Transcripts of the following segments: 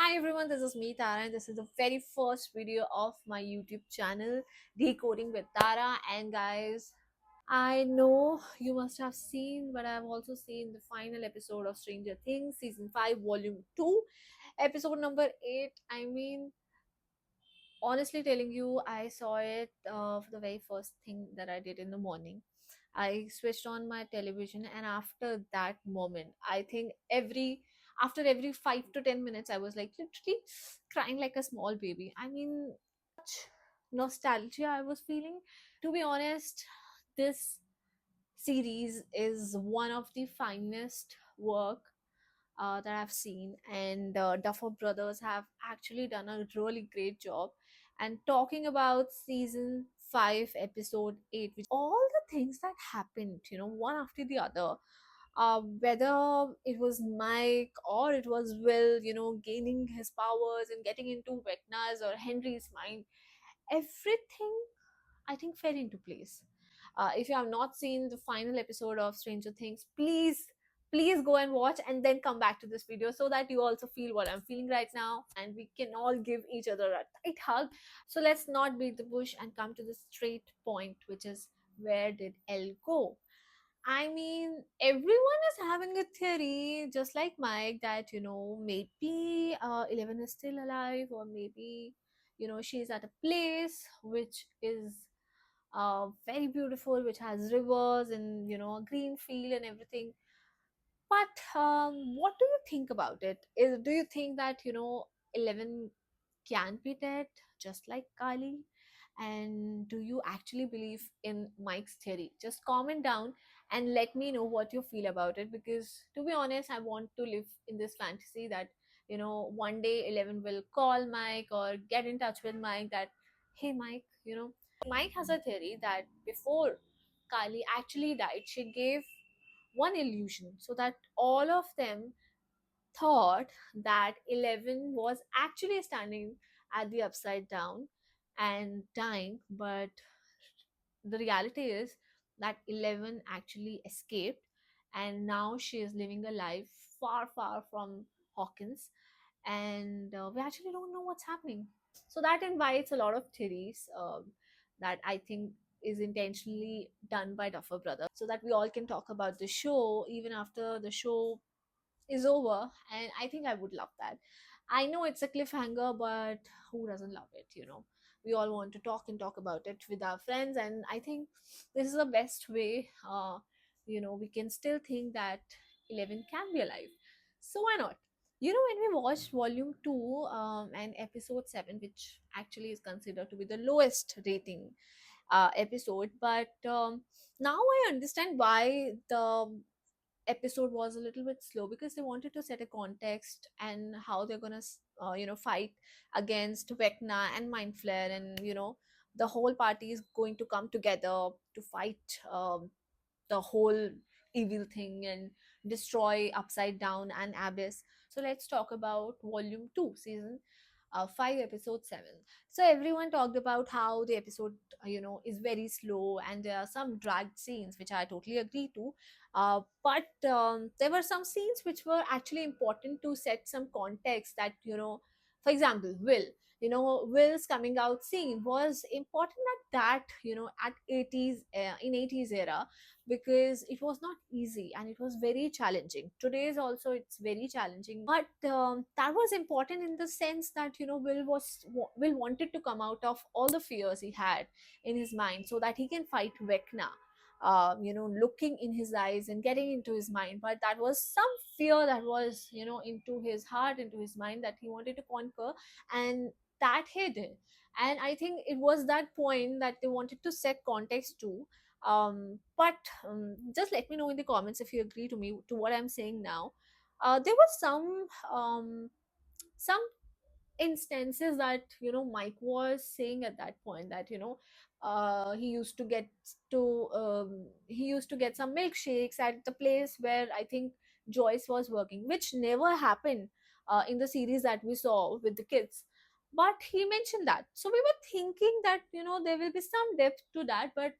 Hi everyone, this is me Tara, and this is the very first video of my YouTube channel, Decoding with Tara. And guys, I know you must have seen, but I've also seen the final episode of Stranger Things, season 5, volume 2, episode number 8. Honestly telling you, I saw it for the very first thing that I did in the morning. I switched on my television, and after that moment, I think every 5 to 10 minutes, I was like literally crying like a small baby. Such nostalgia I was feeling. To be honest, this series is one of the finest work that I've seen, and Duffer Brothers have actually done a really great job. And talking about season 5, episode 8, which all the things that happened, one after the other, whether it was Mike or it was Will, gaining his powers and getting into Vecna's or Henry's mind, everything I think fell into place. If you have not seen the final episode of Stranger Things, please go and watch and then come back to this video so that you also feel what I'm feeling right now and we can all give each other a tight hug. So let's not beat the bush and come to the straight point, which is, where did Elle go? Everyone is having a theory, just like Mike, that maybe 11 is still alive, or maybe she's at a place which is very beautiful, which has rivers and a green field and everything. But what do you think about it? Do you think that 11 can be dead, just like Kali? And do you actually believe in Mike's theory? Just comment down and let me know what you feel about it, because to be honest, I want to live in this fantasy that one day 11 will call Mike or get in touch with Mike, that hey Mike, Mike has a theory that before Kali actually died, she gave one illusion so that all of them thought that 11 was actually standing at the upside down and dying. But the reality is that 11 actually escaped, and now she is living a life far, far from Hawkins, and we actually don't know what's happening. So that invites a lot of theories that I think is intentionally done by Duffer Brothers, so that we all can talk about the show even after the show is over. And I think I would love that. I know it's a cliffhanger, but who doesn't love it? We all want to talk and talk about it with our friends, and I think this is the best way. We can still think that 11 can be alive. So why not? When we watched volume 2 and episode 7, which actually is considered to be the lowest rating episode, but now I understand why the episode was a little bit slow, because they wanted to set a context and how they're gonna fight against Vecna and Mind Flare, and the whole party is going to come together to fight the whole evil thing and destroy Upside Down and Abyss. So let's talk about volume 2, season 5, episode 7. So everyone talked about how the episode is very slow, and there are some dragged scenes, which I totally agree to. But there were some scenes which were actually important to set some context, that for example, Will's coming out scene was important at that, at 80s, in 80s era, because it was not easy and it was very challenging. Today is also, it's very challenging, but that was important in the sense that Will wanted to come out of all the fears he had in his mind, so that he can fight Vecna, looking in his eyes and getting into his mind. But that was some fear that was, into his heart, into his mind, that he wanted to conquer, and that he did. And I think it was that point that they wanted to set context to. But just let me know in the comments if you agree to me, to what I'm saying now. There was some instances that Mike was saying at that point, that he used to get some milkshakes at the place where I think Joyce was working, which never happened in the series that we saw with the kids. But he mentioned that, so we were thinking that there will be some depth to that. But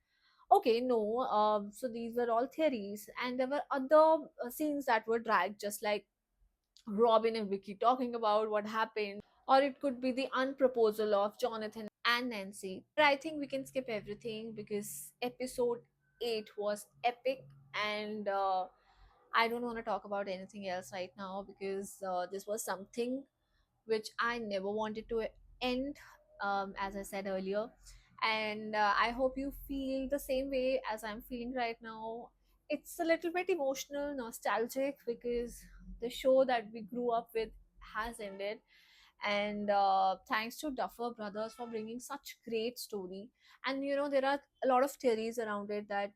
okay, no. So these were all theories, and there were other scenes that were dragged, just like Robin and Vicky talking about what happened, or it could be the unproposal of Jonathan and Nancy. But I think we can skip everything because episode 8 was epic, and I don't want to talk about anything else right now because this was something which I never wanted to end, as I said earlier. And I hope you feel the same way as I'm feeling right now. It's a little bit emotional, nostalgic, because the show that we grew up with has ended. And thanks to Duffer Brothers for bringing such great story. And there are a lot of theories around it that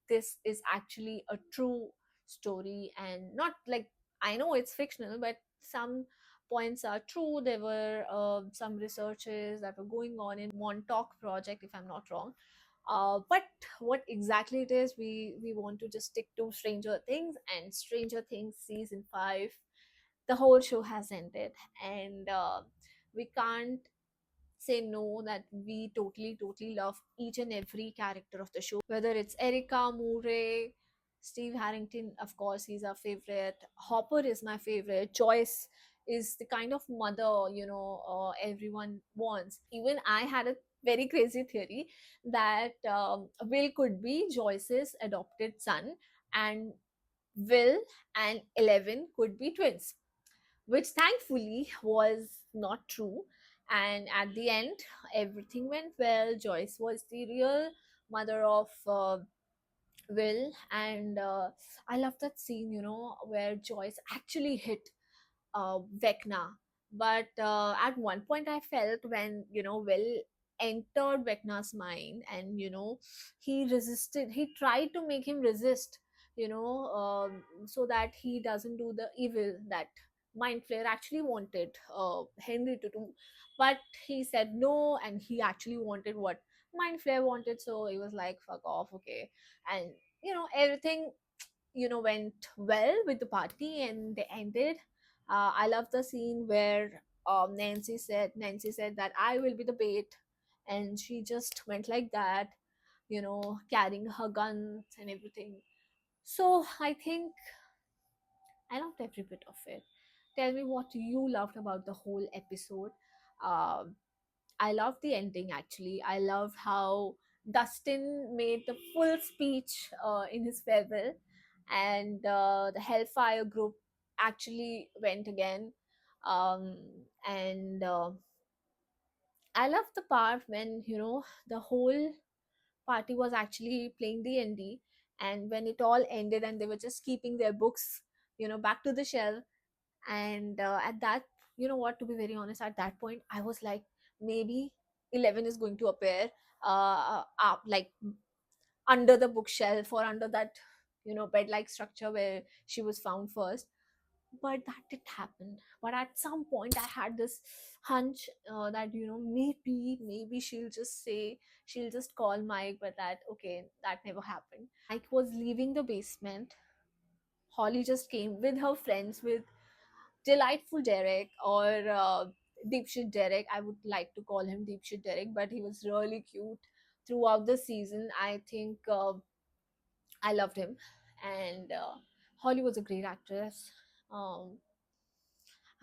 this is actually a true story, and not like, I know it's fictional, but some points are true. There were some researches that were going on in Montauk project, if I'm not wrong. But what exactly it is, we want to just stick to Stranger Things, and Stranger Things season 5, the whole show has ended, and we can't say no that we totally love each and every character of the show, whether it's Erica, Murray, Steve Harrington. Of course, he's our favorite. Hopper is my favorite. Joyce is the kind of mother everyone wants. Even I had a very crazy theory that Will could be Joyce's adopted son, and Will and Eleven could be twins, which thankfully was not true. And at the end, everything went well. Joyce was the real mother of Will, and I love that scene, where Joyce actually hit Vecna. But at one point, I felt when Will entered Vecna's mind, and he resisted. He tried to make him resist, so that he doesn't do the evil that Mind Flayer actually wanted Henry to do. But he said no, and he actually wanted what Mind Flayer wanted. So he was like, "Fuck off, okay." And everything went well with the party, and they ended. I love the scene where Nancy said that I will be the bait, and she just went like that, carrying her guns and everything. So I think I loved every bit of it. Tell me what you loved about the whole episode. um I love the ending actually. I love how Dustin made the full speech in his farewell, and the Hellfire group actually went again. Um, and I love the part when the whole party was actually playing D&D, and when it all ended and they were just keeping their books, back to the shelf. And at that, what, to be very honest, at that point I was like, maybe 11 is going to appear like under the bookshelf, or under that bed like structure where she was found first. But that didn't happen. But at some point I had this hunch that maybe she'll just call Mike. But that, okay, that never happened. Mike was leaving the basement. Holly just came with her friends, with delightful Derek, or Deepshit Derek. I would like to call him Deepshit Derek, but he was really cute throughout the season. I think I loved him, and Holly was a great actress. Um,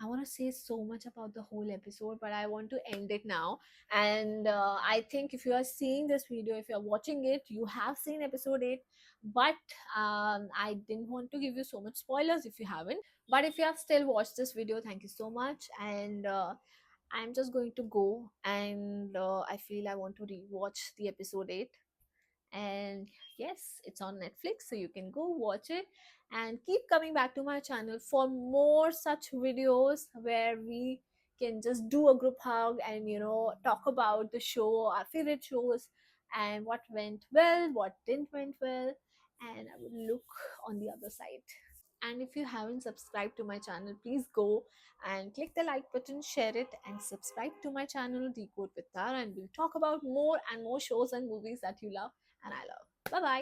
I want to say so much about the whole episode, but I want to end it now. And I think if you are seeing this video, if you are watching it, you have seen episode 8. But I didn't want to give you so much spoilers if you haven't. But if you have still watched this video, thank you so much. And I'm just going to go, and I feel I want to rewatch the episode 8. And yes, it's on Netflix, so you can go watch it, and keep coming back to my channel for more such videos where we can just do a group hug and talk about the show, our favorite shows, and what went well, what didn't went well. And I would look on the other side. And if you haven't subscribed to my channel, please go and click the like button, share it, and subscribe to my channel, Decode with Tara. And we'll talk about more and more shows and movies that you love and I love. Bye bye.